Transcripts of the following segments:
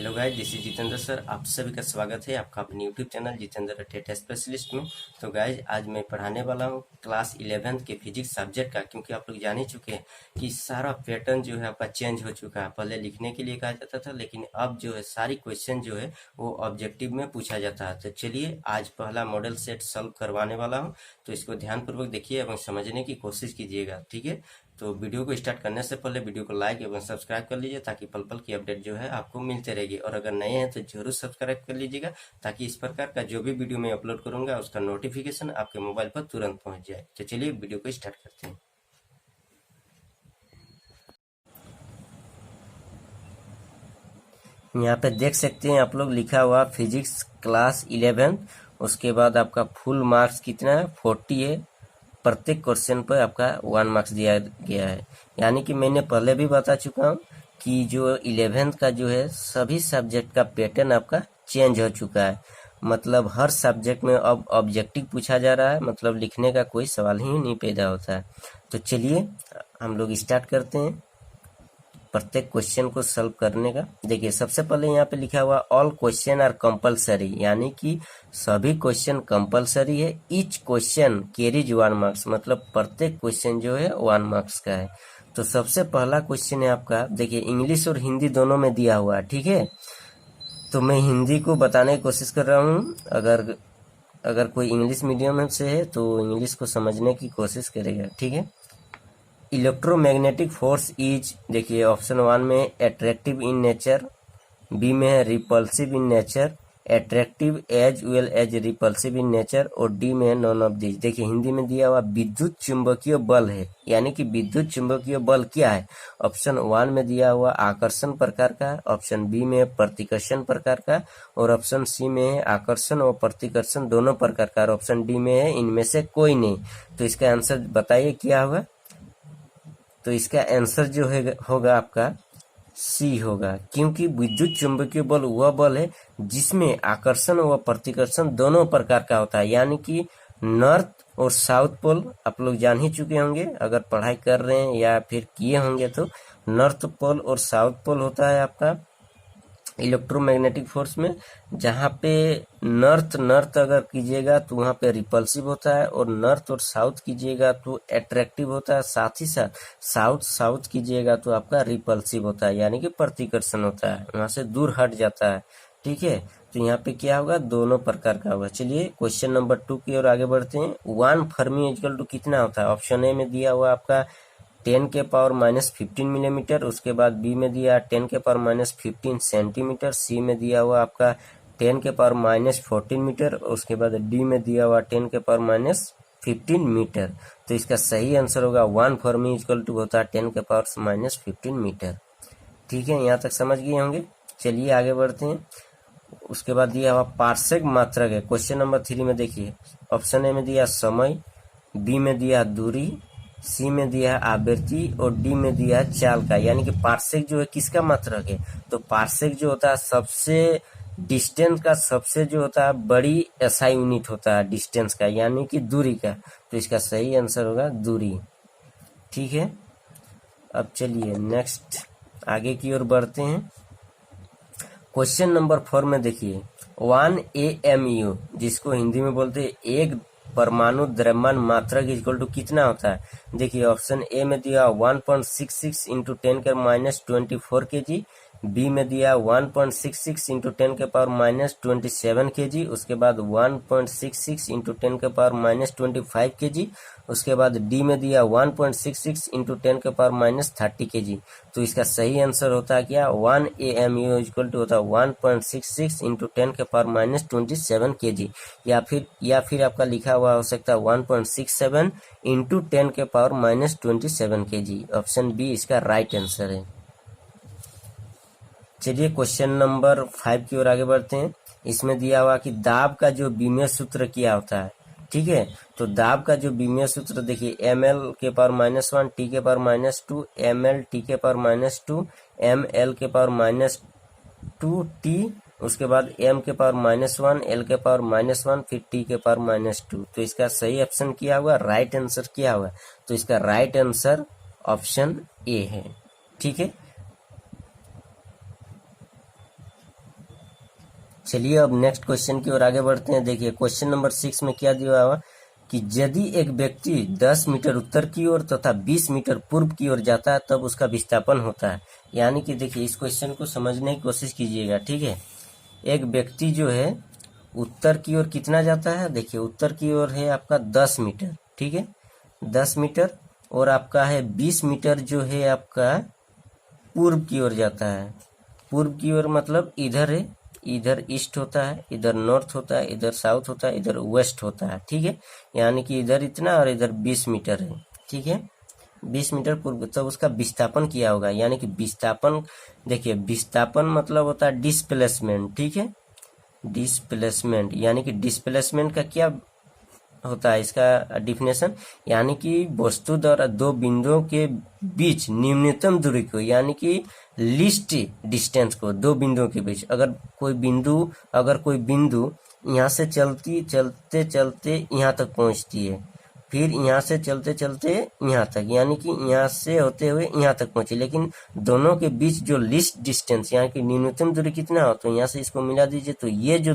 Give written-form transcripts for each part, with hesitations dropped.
Hello guys, this is Jitendra sir. आप सभी का स्वागत है आपका अपने YouTube channel Jitendra data specialist में। तो गाइस, आज मैं पढ़ाने वाला हूँ क्लास 11th के फिजिक्स सब्जेक्ट का, क्योंकि आप लोग जान ही चुके हैं कि सारा पैटर्न जो है आपका चेंज हो चुका है। पहले लिखने के लिए कहा जाता था, लेकिन अब जो है सारी क्वेश्चन जो है वो ऑब्जेक्टिव में पूछा जाता है। तो चलिए आज पहला मॉडल सेट सॉल्व करवाने वाला हूँ, तो इसको ध्यानपूर्वक देखिए एवं समझने की कोशिश कीजिएगा, ठीक है। तो वीडियो को स्टार्ट करने से पहले वीडियो को लाइक एवं सब्सक्राइब कर लीजिए, ताकि पल पल की अपडेट जो है आपको मिलते रहेगी। और अगर नए हैं तो जरूर सब्सक्राइब कर लीजिएगा, ताकि इस प्रकार का जो भी वीडियो मैं अपलोड करूंगा उसका नोटिफिकेशन आपके मोबाइल पर तुरंत पहुंच जाए। तो चलिए वीडियो को स्टार्ट करते हैं। यहाँ पे देख सकते हैं आप लोग, लिखा हुआ फिजिक्स क्लास 11। उसके बाद आपका फुल मार्क्स कितना है, 40 है। प्रत्येक क्वेश्चन पर आपका 1 मार्क्स दिया गया है। यानी कि मैंने पहले भी बता चुका हूँ कि जो 11th का जो है सभी सब्जेक्ट का पैटर्न आपका चेंज हो चुका है। मतलब हर सब्जेक्ट में अब ऑब्जेक्टिव पूछा जा रहा है, मतलब लिखने का कोई सवाल ही नहीं पैदा होता है। तो चलिए हम लोग स्टार्ट करते हैं प्रत्येक क्वेश्चन को सॉल्व करने का। देखिए सबसे पहले यहाँ पे लिखा हुआ ऑल क्वेश्चन आर कंपलसरी, यानी कि सभी क्वेश्चन कंपलसरी है। ईच क्वेश्चन कैरीज 1 मार्क्स, मतलब प्रत्येक क्वेश्चन जो है 1 मार्क्स का है। तो सबसे पहला क्वेश्चन है आपका, देखिए इंग्लिश और हिंदी दोनों में दिया हुआ है, ठीक है। तो मैं हिंदी को बताने की कोशिश कर रहा हूँ। अगर कोई इंग्लिश मीडियम से है तो इंग्लिश को समझने की कोशिश करेगा, ठीक है। इलेक्ट्रोमैग्नेटिक फोर्स इज, देखिए ऑप्शन 1 में अट्रैक्टिव इन नेचर, बी में है repulsive in nature, attractive as well as repulsive in nature, और डी में है नॉन ऑफ दिस। देखिए हिंदी में दिया हुआ विद्युत चुंबकीय बल है, यानी कि विद्युत चुंबकीय बल क्या है। ऑप्शन 1 में दिया हुआ आकर्षण प्रकार का, ऑप्शन बी में है प्रतिकर्षण प्रकार का, और ऑप्शन सी में है आकर्षण और प्रतिकर्षण दोनों प्रकार का, और ऑप्शन डी में है इनमें से कोई नहीं। तो इसका आंसर बताइए क्या होगा। तो इसका आंसर जो है होगा आपका सी होगा, क्योंकि विद्युत चुंबकीय बल वह बल है जिसमें आकर्षण व प्रतिकर्षण दोनों प्रकार का होता है। यानी कि नॉर्थ और साउथ पोल आप लोग जान ही चुके होंगे, अगर पढ़ाई कर रहे हैं या फिर किए होंगे तो नॉर्थ पोल और साउथ पोल होता है आपका इलेक्ट्रोमैग्नेटिक फोर्स में। जहाँ पे नॉर्थ अगर कीजिएगा तो वहाँ पे रिपल्सिव होता है, और नॉर्थ और साउथ कीजिएगा तो अट्रैक्टिव होता है। साथ ही साथ साउथ कीजिएगा तो आपका रिपल्सिव होता है, यानी कि प्रतिकर्षण होता है, वहाँ से दूर हट जाता है, ठीक है। तो यहाँ पे क्या होगा, दोनों प्रकार का होगा। चलिए क्वेश्चन नंबर 2 की ओर आगे बढ़ते हैं। 1 फर्मी इक्वल टू कितना होता है। ऑप्शन ए में दिया हुआ आपका 10 के पावर -15 मिलीमीटर, उसके बाद बी में दिया 10 के पावर -15 सेंटीमीटर, सी में दिया हुआ आपका 10 के पावर -14 मीटर, उसके बाद डी में दिया हुआ 10 के पावर -15 मीटर। तो इसका सही आंसर होगा 1 फर्मी इक्वल टू होता है 10 के पावर -15 मीटर, ठीक है। यहाँ तक समझ गए होंगे। चलिए आगे बढ़ते हैं। उसके बाद दिया हुआ पार्सेक मात्रक है। क्वेश्चन नंबर 3 में देखिए, ऑप्शन ए में दिया समय, बी में दिया दूरी, सी में दिया है आवृत्ति, और डी में दिया है चाल का। यानी कि पार्सेक जो है किसका मात्रक है, तो पार्सेक जो होता है सबसे डिस्टेंस का सबसे जो होता है बड़ी एसआई यूनिट होता है डिस्टेंस का, यानी कि दूरी का। तो इसका सही आंसर होगा दूरी, ठीक है। अब चलिए नेक्स्ट आगे की ओर बढ़ते हैं। क्वेश्चन नंबर 4 में देखिए 1 AMU, जिसको हिंदी में बोलते हैं एक परमाणु द्रव्यमान मात्रक इक्वल टू कितना होता है। देखिए ऑप्शन ए में दिया 1.66 इंटू 10 के -24 kg, बी में दिया 1.66 इंटू 10 के पावर -27 kg, उसके बाद 1.66 इंटू 10 के पावर -25 kg, उसके बाद डी में दिया 1.66 इंटू 10 के पावर -30 kg। तो इसका सही आंसर होता है क्या, 1 AMU इक्वल टू होता है 1.66 इंटू 10 के पावर -27 kg, या फिर आपका लिखा हुआ हो सकता है 1.67 इंटू 10 के पावर -27 kg। ऑप्शन बी इसका राइट आंसर है। चलिए क्वेश्चन नंबर 5 की ओर आगे बढ़ते हैं। इसमें दिया हुआ कि दाब का जो बीमीय सूत्र क्या होता है, ठीक है। तो दाब का जो बीमीय सूत्र देखिए ml के पावर -1, t के पावर -2, ml t के पावर -2, ml के पावर -2t, उसके बाद m के पावर -1, l के पावर -1, फिर t के पावर -2। तो इसका सही ऑप्शन क्या होगा, राइट आंसर क्या होगा। तो इसका राइट आंसर ऑप्शन ए है, ठीक है। चलिए अब नेक्स्ट क्वेश्चन की ओर आगे बढ़ते हैं। देखिए क्वेश्चन नंबर 6 में क्या दिया हुआ कि यदि एक व्यक्ति 10 मीटर उत्तर की ओर तथा 20 मीटर पूर्व की ओर जाता है तब उसका विस्थापन होता है। यानी कि देखिए इस क्वेश्चन को समझने की कोशिश कीजिएगा, ठीक है। एक व्यक्ति जो है उत्तर की ओर कितना जाता है, देखिए उत्तर की ओर है आपका 10 मीटर, ठीक है, 10 मीटर, और आपका है 20 मीटर जो है आपका पूर्व की ओर जाता है। पूर्व की ओर मतलब इधर है, इधर ईस्ट होता है, इधर नॉर्थ होता है, इधर साउथ होता है, इधर वेस्ट होता है, ठीक है। यानी कि इधर इतना और इधर 20 मीटर है, ठीक है, 20 मीटर पूर्व। तब उसका विस्थापन किया होगा। यानी कि विस्थापन, देखिए विस्थापन मतलब होता है डिस्प्लेसमेंट, ठीक है, डिस्प्लेसमेंट। यानी कि डिस्प्लेसमेंट का क्या होता है इसका डिफिनेशन, यानी कि वस्तु द्वारा दो बिंदुओं के बीच न्यूनतम दूरी को, यानी कि लीस्ट डिस्टेंस को, दो बिंदुओं के बीच अगर कोई बिंदु यहाँ से चलते चलते यहाँ तक पहुँचती है, फिर यहाँ से चलते चलते यहाँ तक, यानी कि यहाँ से होते हुए यहाँ तक पहुंची, लेकिन दोनों के बीच जो लीस्ट डिस्टेंस यानी कि न्यूनतम दूरी कितना हो, तो यहाँ से इसको मिला दीजिए, तो ये जो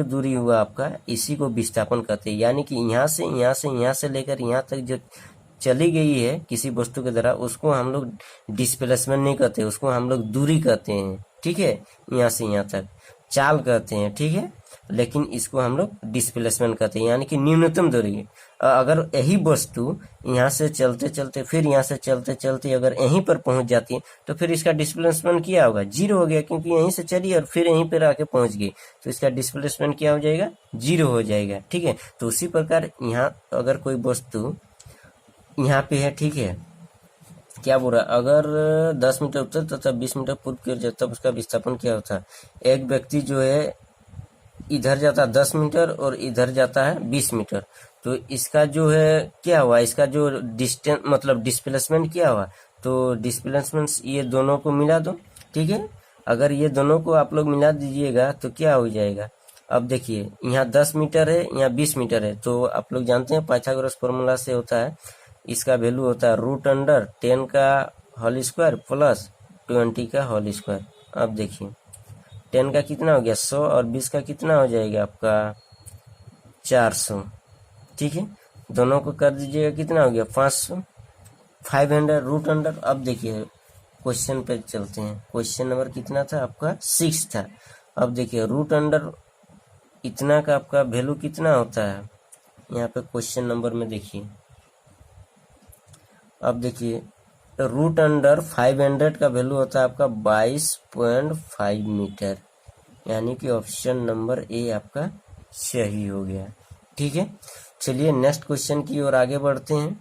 दूरी हुआ आपका, इसी को विस्थापन कहते हैं। यानी कि यहाँ से लेकर यहाँ तक जो चली गई है किसी वस्तु के द्वारा, उसको हम लोग डिस्प्लेसमेंट नहीं कहते, उसको हम लोग दूरी कहते हैं, ठीक है। यहाँ से यहाँ तक चाल कहते हैं, ठीक है, लेकिन इसको हम लोग डिस्प्लेसमेंट कहते हैं, यानी कि न्यूनतम दूरी। अगर यही वस्तु यहाँ से चलते चलते फिर यहाँ से चलते चलते अगर यहीं पर पहुंच जाती है तो फिर इसका डिस्प्लेसमेंट क्या होगा, जीरो हो गया, क्योंकि यहीं से चली और फिर यहीं पर आके पहुंच गई, तो इसका डिस्प्लेसमेंट क्या हो जाएगा, जीरो हो जाएगा, ठीक है। तो उसी प्रकार यहाँ अगर कोई वस्तु यहाँ पे है, ठीक है, क्या बोल रहा है, अगर 10 मीटर उत्तर तथा 20 मीटर पूर्व की ओर जाता तब उसका विस्थापन क्या होता है। एक व्यक्ति जो है इधर जाता है 10 मीटर और इधर जाता है 20 मीटर, तो इसका जो है क्या हुआ, इसका जो डिस्टेंस मतलब डिस्प्लेसमेंट क्या हुआ, तो डिस्प्लेसमेंट ये दोनों को मिला दो, ठीक है। अगर ये दोनों को आप लोग मिला दीजिएगा तो क्या हो जाएगा। अब देखिए यहाँ 10 मीटर है, यहाँ 20 मीटर है, तो आप लोग जानते हैं पाइथागोरस फॉर्मूला से होता है, इसका वैल्यू होता है √10 का होल स्क्वायर प्लस 20 का होल स्क्वायर। अब देखिए 10 का कितना हो गया 100 और 20 का कितना हो जाएगा आपका 400, ठीक है। दोनों को कर दीजिएगा, कितना हो गया 500, 500 √100। अब देखिए क्वेश्चन पे चलते हैं। क्वेश्चन नंबर कितना था आपका 6 था। अब देखिए √100 इतना का आपका वैल्यू कितना होता है, यहाँ पे क्वेश्चन नंबर में देखिए। अब देखिए √500 का वैल्यू होता है आपका 22.5 मीटर, यानी कि ऑप्शन नंबर ए आपका सही हो गया, ठीक है। चलिए नेक्स्ट क्वेश्चन की ओर आगे बढ़ते हैं।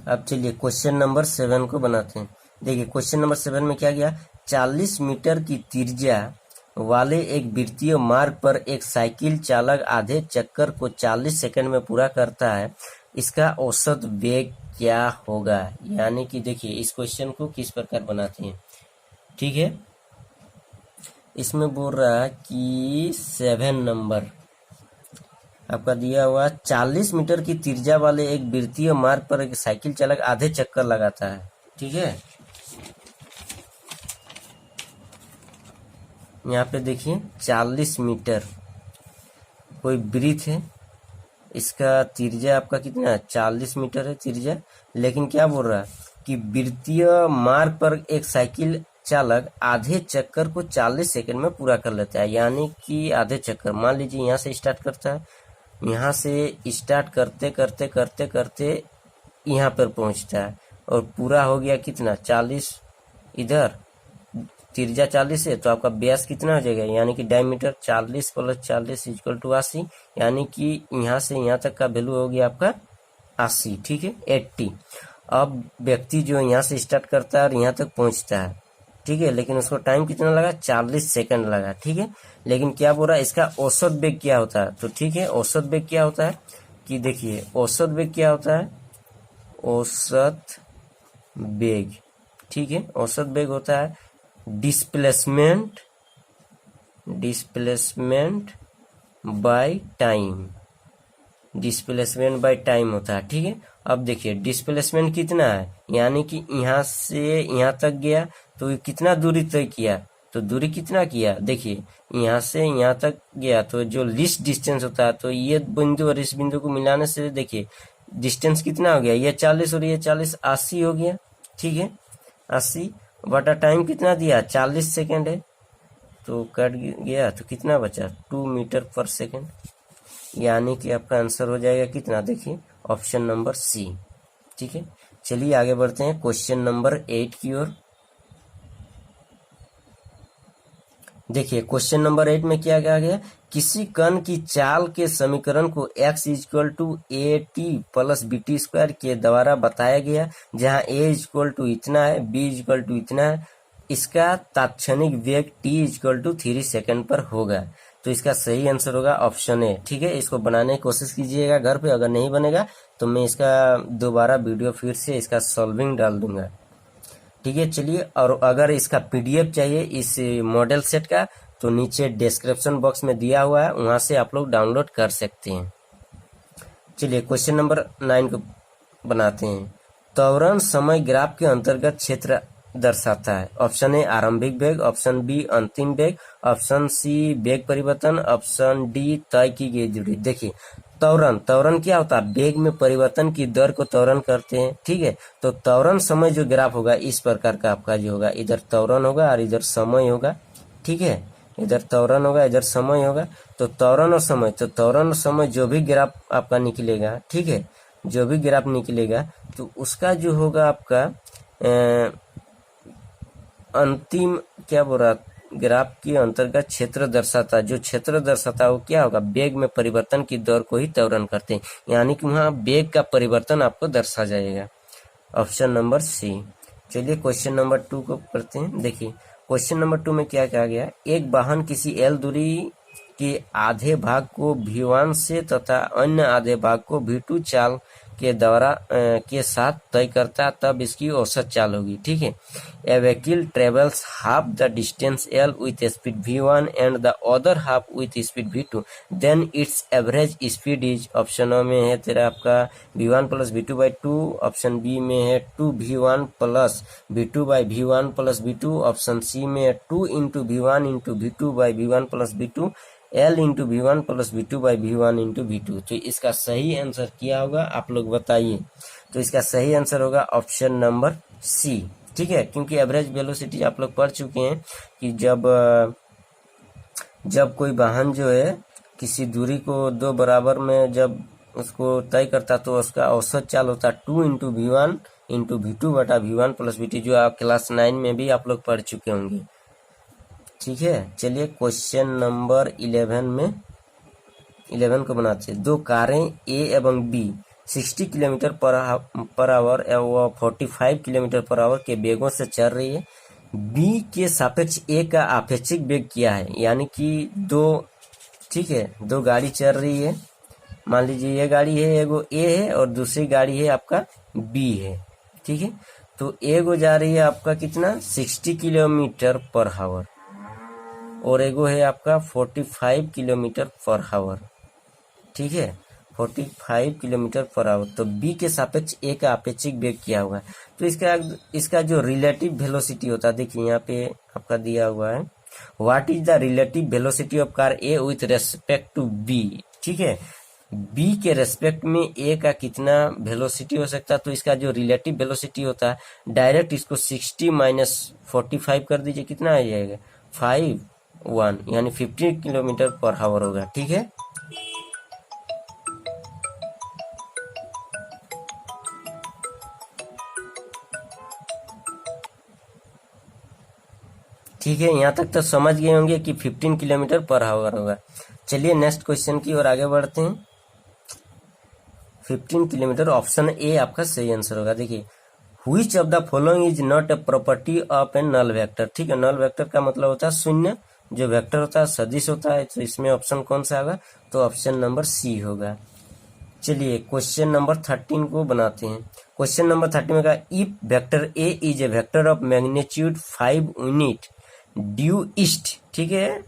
अब चलिए क्वेश्चन नंबर 7 को बनाते हैं। देखिए क्वेश्चन नंबर 7 में क्या गया, 40 मीटर की त्रिज्या वाले एक वृत्तीय मार्ग पर एक साइकिल चालक आधे चक्कर को 40 सेकंड में पूरा करता है, इसका औसत वेग क्या होगा। यानी कि देखिए इस क्वेश्चन को किस प्रकार बनाते हैं, ठीक है। इसमें बोल रहा है कि 7 नंबर आपका दिया हुआ 40 मीटर की त्रिज्या वाले एक वृत्तीय मार्ग पर एक साइकिल चालक आधे चक्कर लगाता है, ठीक है। यहाँ पे देखिए 40 मीटर कोई वृत्त है, इसका त्रिज्या आपका कितना है 40 मीटर है त्रिज्या, लेकिन क्या बोल रहा है कि वृत्तीय मार्ग पर एक साइकिल चालक आधे चक्कर को 40 सेकंड में पूरा कर लेता है। यानी कि आधे चक्कर, मान लीजिए यहाँ से स्टार्ट करता है, यहाँ से स्टार्ट करते करते करते करते यहाँ पर पहुँचता है और पूरा हो गया कितना 40, इधर त्रिज्या 40 है तो आपका व्यास कितना हो जाएगा, यानी कि डायमीटर 40 + 40 = 80, यानी कि यहाँ से यहाँ तक का वैल्यू हो गया आपका 80, ठीक है 80। अब व्यक्ति जो यहाँ से स्टार्ट करता है और यहाँ तक पहुँचता है, ठीक है, लेकिन उसको टाइम कितना लगा 40 सेकंड लगा, ठीक है। लेकिन क्या बोल रहा है इसका औसत वेग क्या होता है, तो ठीक है औसत वेग क्या होता है कि देखिए औसत वेग क्या होता है, औसत वेग, ठीक है, औसत वेग होता है displacement by time, displacement by time होता है, ठीक है। अब देखिए डिस्प्लेसमेंट कितना है, यानी कि यहाँ से यहाँ तक गया तो ये कितना दूरी तय किया, तो दूरी कितना किया, देखिए यहाँ से यहाँ तक गया तो जो लीस्ट डिस्टेंस होता है, तो ये बिंदु और इस बिंदु को मिलाने से देखिए डिस्टेंस कितना हो गया, ये 40 और ये 40, 80 हो गया। ठीक है, 80 बटा टाइम कितना दिया, 40 सेकेंड है, तो कट गया तो कितना बचा, 2 मीटर पर सेकेंड, यानी कि आपका आंसर हो जाएगा कितना, देखिए ऑप्शन नंबर सी। ठीक है, चलिए आगे बढ़ते हैं क्वेश्चन नंबर 8 की ओर। देखिए क्वेश्चन नंबर 8 में क्या कहा गया, किसी कण की चाल के समीकरण को x equal to a t plus b t square के द्वारा बताया गया, जहां a इक्वल टू इतना है, b इक्वल टू इतना है, इसका तात्क्षणिक वेग t इक्वल टू 3 सेकंड पर होगा। तो इसका सही आंसर होगा ऑप्शन ए। ठीक है, इसको बनाने की कोशिश कीजिएगा घर पे, अगर नहीं बनेगा तो मैं इसका दोबारा वीडियो फिर से इसका सॉल्विंग डाल दूंगा। ठीक है, चलिए, और अगर इसका पीडीएफ चाहिए इस मॉडल सेट का तो नीचे डिस्क्रिप्शन बॉक्स में दिया हुआ है, वहां से आप लोग डाउनलोड कर सकते हैं। चलिए क्वेश्चन नंबर 9 को बनाते हैं। त्वरण समय ग्राफ के अंतर्गत क्षेत्र दर्शाता है। ऑप्शन ए आरंभिक वेग, ऑप्शन बी अंतिम वेग, ऑप्शन सी वेग परिवर्तन, ऑप्शन डी तय की गई दूरी। देखिए त्वरण क्या होता है, वेग में परिवर्तन की दर को त्वरण करते हैं। ठीक है, तो त्वरण समय जो ग्राफ होगा इस प्रकार का आपका जो होगा, इधर त्वरण होगा और इधर समय होगा। ठीक है, इधर त्वरण होगा, इधर समय होगा, तो त्वरण और समय, तो त्वरण और समय जो भी ग्राफ आपका निकलेगा, ठीक है, जो भी ग्राफ निकलेगा तो उसका जो होगा आपका अंतिम क्या बोल रहा, ग्राफ के अंतर्गत क्षेत्र दर्शाता, जो क्षेत्र दर्शाता वो क्या होगा, वेग में परिवर्तन की दर को ही त्वरण करते हैं, यानी कि वहां वेग का परिवर्तन आपको दर्शा जाएगा। Option number c. चलिए क्वेश्चन नंबर 2 को करते हैं। देखिए क्वेश्चन नंबर 2 में क्या कहा गया, एक वाहन किसी एल दूरी के आधे भाग को v1 से तथा अन्य आधे भाग को v2 चाल के द्वारा के साथ तय करता, तब इसकी औसत चाल होगी। ठीक है, a vehicle travels half the distance l with speed v1 and the other half with speed v2, then its average speed is, option में है तेरा आपका v1 plus v2 by 2, option B में है 2v1 plus v2 by v1 plus v2, option c में है 2 into v1 into v2 by v1 plus v2, L into v1 plus v2 by v1 into v2। तो इसका सही answer क्या होगा आप लोग बताइए। तो इसका सही आंसर होगा ऑप्शन नंबर सी। ठीक है, क्योंकि एवरेज वेलोसिटी आप लोग पढ़ चुके हैं कि जब कोई वाहन जो है किसी दूरी को दो बराबर में जब उसको तय करता तो उसका औसत चाल होता 2 इंटू v1 इंटू v2 बटा v1 प्लस v2, जो आप क्लास 9 में भी आप लोग पढ़ चुके होंगे। ठीक है, चलिए क्वेश्चन नंबर 11 को बनाते हैं। दो कारें ए एवं बी 60 किलोमीटर पर आवर एवं 45 किलोमीटर पर आवर के वेगों से चल रही है। बी के सापेक्ष ए का आपेक्षिक वेग क्या है, यानी कि ठीक है, दो गाड़ी चल रही है, मान लीजिए ये गाड़ी है, एगो ए है और दूसरी गाड़ी है आपका बी है। ठीक है, तो एगो जा रही है आपका कितना 60 किलोमीटर पर आवर और एगो है आपका 45 किलोमीटर पर आवर। ठीक है, 45 किलोमीटर पर आवर। तो बी के सापेक्ष ए का अपेक्षिक वेग क्या होगा, तो इसका जो रिलेटिव वेलोसिटी होता है, देखिए यहाँ पे आपका दिया हुआ है, what is the relative velocity of car a with respect to b. ठीक है, बी के रेस्पेक्ट में ए का कितना वेलोसिटी हो सकता है, तो इसका जो रिलेटिव वेलोसिटी होता है डायरेक्ट इसको 60 माइनस 45 कर दीजिए, कितना आ जाएगा 51, यानी 50 किलोमीटर पर आवर होगा। ठीक है, ठीक है, यहाँ तक तो समझ गए होंगे कि 15 किलोमीटर पर आवर होगा। चलिए नेक्स्ट क्वेश्चन की ओर आगे बढ़ते हैं। 15 किलोमीटर, ऑप्शन ए आपका सही आंसर होगा। देखिए which of the following is not a property of a null vector. ठीक है, नल वेक्टर का मतलब होता है शून्य, जो वेक्टर होता है सदिश होता है, तो इसमें ऑप्शन कौन सा होगा, तो ऑप्शन नंबर सी होगा। चलिए क्वेश्चन नंबर 13 को बनाते हैं। क्वेश्चन नंबर 13 में कहा if vector A is a vector of magnitude 5 unit due east. ठीक है,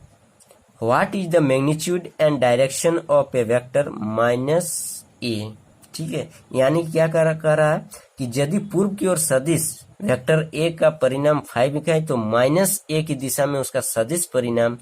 what is the magnitude and direction of a vector minus A. ठीक है, यानी क्या कह रहा है कि यदि पूर्व की ओर सदिश वेक्टर ए का परिणाम 5 है तो माइनस ए की दिशा में उसका सदिश परिणाम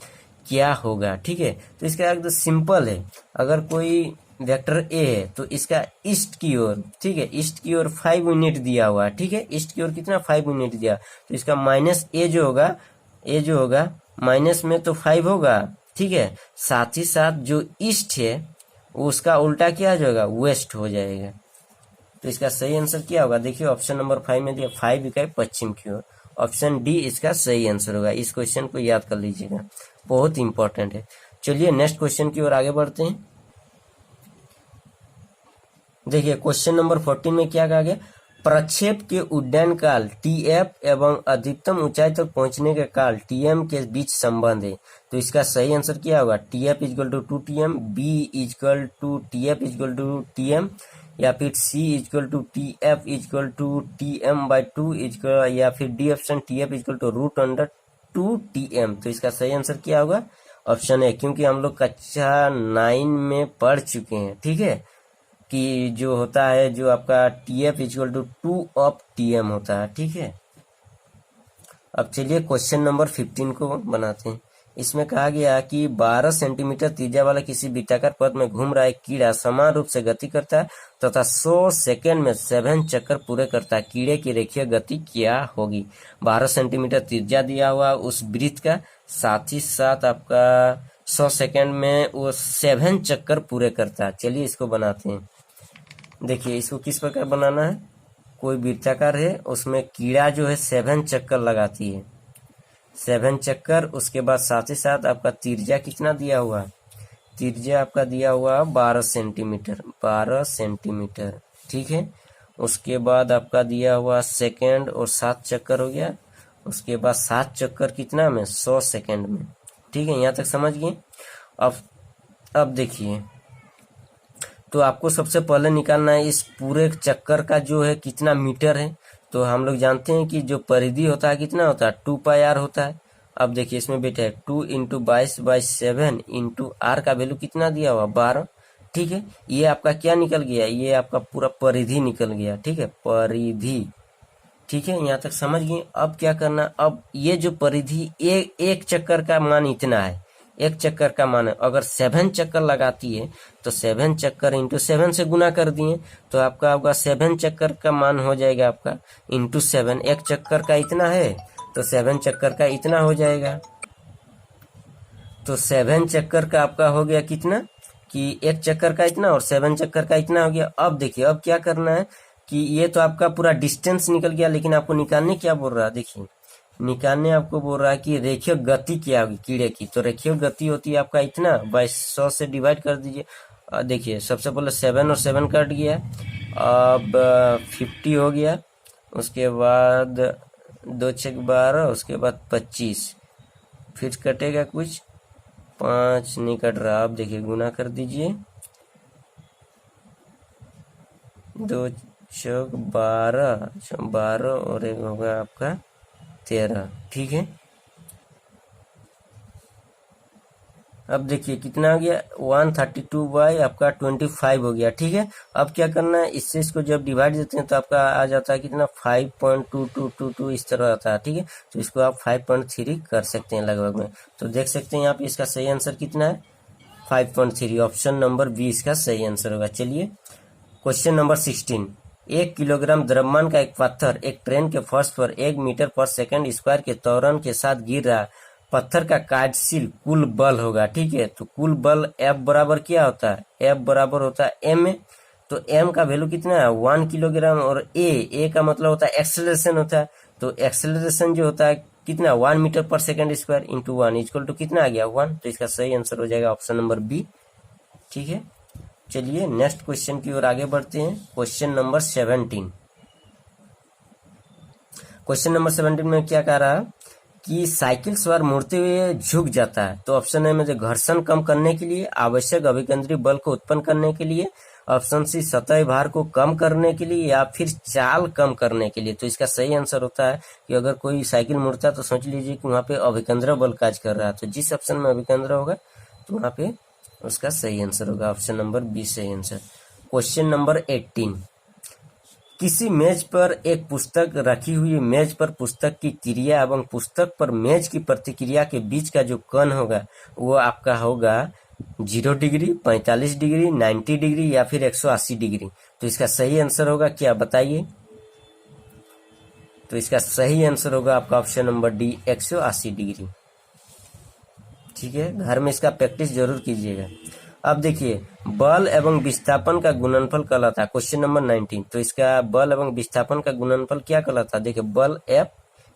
क्या होगा। ठीक है, तो इसका एकदम सिंपल है। अगर कोई वेक्टर ए है तो इसका ईस्ट की ओर, ठीक है, ईस्ट की ओर 5 यूनिट दिया हुआ है। ठीक है, ईस्ट की ओर कितना 5 यूनिट दिया, तो इसका माइनस ए जो होगा माइनस में तो 5 होगा। ठीक है, साथ ही साथ जो ईस्ट है उसका उल्टा क्या हो जाएगा, वेस्ट हो जाएगा। तो इसका सही आंसर क्या होगा, देखिए ऑप्शन नंबर 5 में दिया 5 इकाई पश्चिम की ओर। ऑप्शन डी इसका सही आंसर होगा। इस क्वेश्चन को याद कर लीजिएगा, बहुत इंपॉर्टेंट है। चलिए नेक्स्ट क्वेश्चन की ओर आगे बढ़ते हैं। देखिए क्वेश्चन नंबर 14 में क्या कहा गया, प्रक्षेप के उड्डयन काल टीएफ एवं अधिकतम ऊंचाई तक पहुंचने के काल टीएम के बीच संबंध है। तो इसका सही आंसर क्या होगा, TF equal to 2 TM, B equal to TF equal to TM, या फिर C equal to TF equal to TM/2 equal, या फिर D option TF equal to √2 TM। तो इसका सही आंसर क्या होगा, ऑप्शन है, क्योंकि हम लोग कक्षा 9 में पढ़ चुके हैं। ठीक है, कि जो होता है जो आपका TF इक्वल टू 2 TM होता है। ठीक है, अब चलिए क्वेश्चन नंबर 15 को बनाते हैं। इसमें कहा गया कि 12 सेंटीमीटर त्रिज्या वाला किसी वृत्ताकार पथ में घूम रहा एक कीड़ा समान रूप से गति करता है तथा 100 सेकेंड में 7 चक्कर पूरे करता है। कीड़े की रेखीय गति क्या होगी। 12 सेंटीमीटर त्रिज्या दिया हुआ उस वृत्त का, साथ ही साथ आपका 100 सेकेंड में वो 7 चक्कर पूरे करता है। चलिए इसको बनाते हैं। देखिए इसको किस प्रकार बनाना है, कोई वृत्ताकार है उसमें कीड़ा जो है 7 चक्कर लगाती है, 7 चक्कर। उसके बाद साथ ही साथ आपका त्रिज्या कितना दिया हुआ है, त्रिज्या आपका दिया हुआ 12 सेंटीमीटर, 12 सेंटीमीटर। ठीक है, उसके बाद आपका दिया हुआ सेकेंड और 7 चक्कर हो गया। उसके बाद 7 चक्कर कितना में, 100 सेकेंड में। ठीक है, यहाँ तक समझ गए। अब देखिए, तो आपको सबसे पहले निकालना है इस पूरे चक्कर का जो है कितना मीटर है। तो हम लोग जानते हैं कि जो परिधि होता है कितना होता है, 2πr होता है। अब देखिए इसमें बेटा है 2 × 22/7 × r का वैल्यू कितना दिया हुआ, 12। ठीक है, ये आपका क्या निकल गया, ये आपका पूरा परिधि निकल गया। ठीक है, परिधि। ठीक है, यहाँ तक समझ गए। अब क्या करना, अब ये जो परिधि एक चक्कर का मान इतना है, एक चक्कर का मान है। अगर 7 चक्कर लगाती है तो 7 चक्कर × 7 से गुना कर दिए तो आपका होगा 7 चक्कर का मान हो जाएगा आपका × 7। एक चक्कर का इतना है तो 7 चक्कर का इतना हो जाएगा। तो 7 चक्कर का आपका हो गया कितना, कि एक चक्कर का इतना और 7 चक्कर का इतना हो गया। अब देखिए अब क्या करना है कि ये तो आपका पूरा डिस्टेंस निकल गया, लेकिन आपको निकालने क्या बोल रहा है, देखिए निकालने आपको बोल रहा है कि रेखीय गति क्या होगी कीड़े की। तो रेखीय गति होती है आपका इतना, 100 से डिवाइड कर दीजिए। देखिए सबसे पहले 7 और 7 कट गया, अब 50 हो गया। उसके बाद 2 × 6 = 12, उसके बाद 25, फिर कटेगा कुछ 5 नहीं कट रहा। अब देखिए गुना कर दीजिए, 2 × 6 = 12 और एक होगा आपका 13। ठीक है, अब देखिए कितना हो गया, 132 आपका 25 हो गया। ठीक है, अब क्या करना है, इससे इसको जब डिवाइड देते हैं तो आपका आ जाता है कितना, 5.2222 इस तरह आता है। ठीक है, तो इसको आप 5.3 कर सकते हैं लगभग में। तो देख सकते हैं यहाँ पे इसका सही आंसर कितना है, 5.3। ऑप्शन नंबर बी इसका सही आंसर होगा। चलिए क्वेश्चन नंबर 16, 1 किलोग्राम द्रव्यमान का एक पत्थर एक ट्रेन के फर्श पर 1 मीटर/सेकंड² के त्वरण के साथ गिर रहा। पत्थर का कार्यशील कुल बल होगा। ठीक है, तो कुल बल F बराबर क्या होता है, F बराबर होता है m में। तो m का वैल्यू कितना है, 1 किलोग्राम, और a का मतलब होता है एक्सेलरेशन होता है। तो एक्सेलरेशन जो होता है कितना, 1 मीटर/सेकंड² × 1 इक्वल टू कितना आ गया, 1। तो इसका सही आंसर हो जाएगा ऑप्शन नंबर बी। ठीक है, चलिए नेक्स्ट क्वेश्चन की ओर आगे बढ़ते हैं। Question number 17। क्वेश्चन नंबर 17 में क्या कह रहा है कि साइकिल सवार मुड़ते हुए झुक जाता है। तो ऑप्शन ए में जो घर्षण कम करने के लिए, आवश्यक अभिकेंद्री बल को उत्पन्न करने के लिए, ऑप्शन सी सतह भार को कम करने के लिए, या फिर चाल कम करने के लिए। तो इसका सही आंसर होता है कि अगर कोई साइकिल मुड़ता है तो सोच लीजिए कि वहां पे अभिकेंद्र बल कार्य कर रहा है। तो जिस ऑप्शन में अभिकेंद्र होगा तो वहां पे उसका सही आंसर होगा ऑप्शन नंबर बी सही आंसर। क्वेश्चन नंबर 18, किसी मेज पर एक पुस्तक रखी हुई, मेज पर पुस्तक की क्रिया एवं पुस्तक पर मेज की प्रतिक्रिया के बीच का जो कोण होगा वो आपका होगा 0 डिग्री, 45 डिग्री, 90 डिग्री या फिर 180 डिग्री। तो इसका सही आंसर होगा क्या, बताइए। तो इसका सही आंसर होगा आपका ऑप्शन नंबर डी, 180 डिग्री। ठीक है, घर में इसका प्रैक्टिस जरूर कीजिएगा। अब देखिए, बल एवं विस्थापन का गुणनफल कहलाता है, क्वेश्चन नंबर 19। तो इसका बल एवं विस्थापन का गुणनफल क्या कहलाता है, देखिए बल F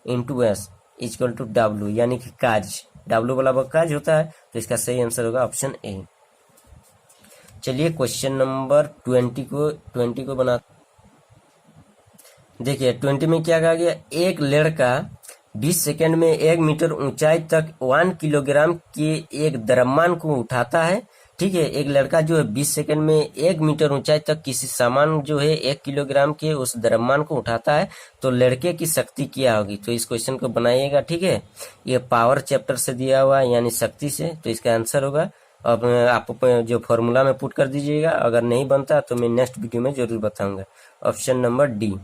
into s equal to W, यानी कि कार्य, W वाला कार्य होता है। तो इसका सही आंसर होगा ऑप्शन ए। चलिए क्वेश्चन नंबर 20 को बना, देखिए 20 में क्या कहा गया, एक लड़का 20 सेकंड में 1 मीटर ऊंचाई तक 1 किलोग्राम के एक द्रव्यमान को उठाता है। ठीक है, एक लड़का जो है 20 सेकंड में 1 मीटर ऊंचाई तक किसी सामान जो है 1 किलोग्राम के उस द्रव्यमान को उठाता है, तो लड़के की शक्ति क्या होगी। तो इस क्वेश्चन को बनाइएगा। ठीक है, ये पावर चैप्टर से दिया हुआ है, यानी शक्ति से। तो इसका आंसर होगा, अब आप जो फॉर्मूला में पुट कर दीजिएगा। अगर नहीं बनता तो मैं नेक्स्ट वीडियो में जरूर बताऊंगा। Option number D.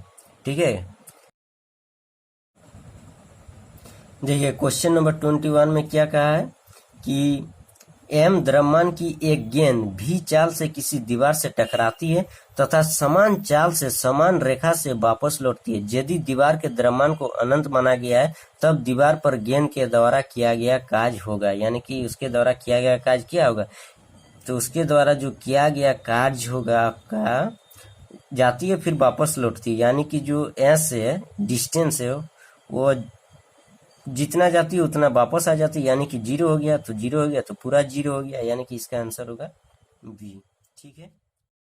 ठीक है, देखिए क्वेश्चन नंबर 21 में क्या कहा है कि एम द्रव्यमान की एक गेंद भी चाल से किसी दीवार से टकराती है तथा समान चाल से समान रेखा से वापस लौटती है। यदि दीवार के द्रव्यमान को अनंत माना गया है, तब दीवार पर गेंद के द्वारा किया गया कार्य होगा, यानी कि उसके द्वारा किया गया कार्य क्या होगा। तो उसके द्वारा जो किया गया कार्य होगा आपका, जाती है फिर वापस लौटती है, यानी कि जो एस है, डिस्टेंस है, वो जितना जाती है उतना वापस आ जाती है, यानी कि 0 हो गया तो 0 हो गया, तो पूरा 0 हो गया, यानी कि इसका आंसर होगा बी। ठीक है।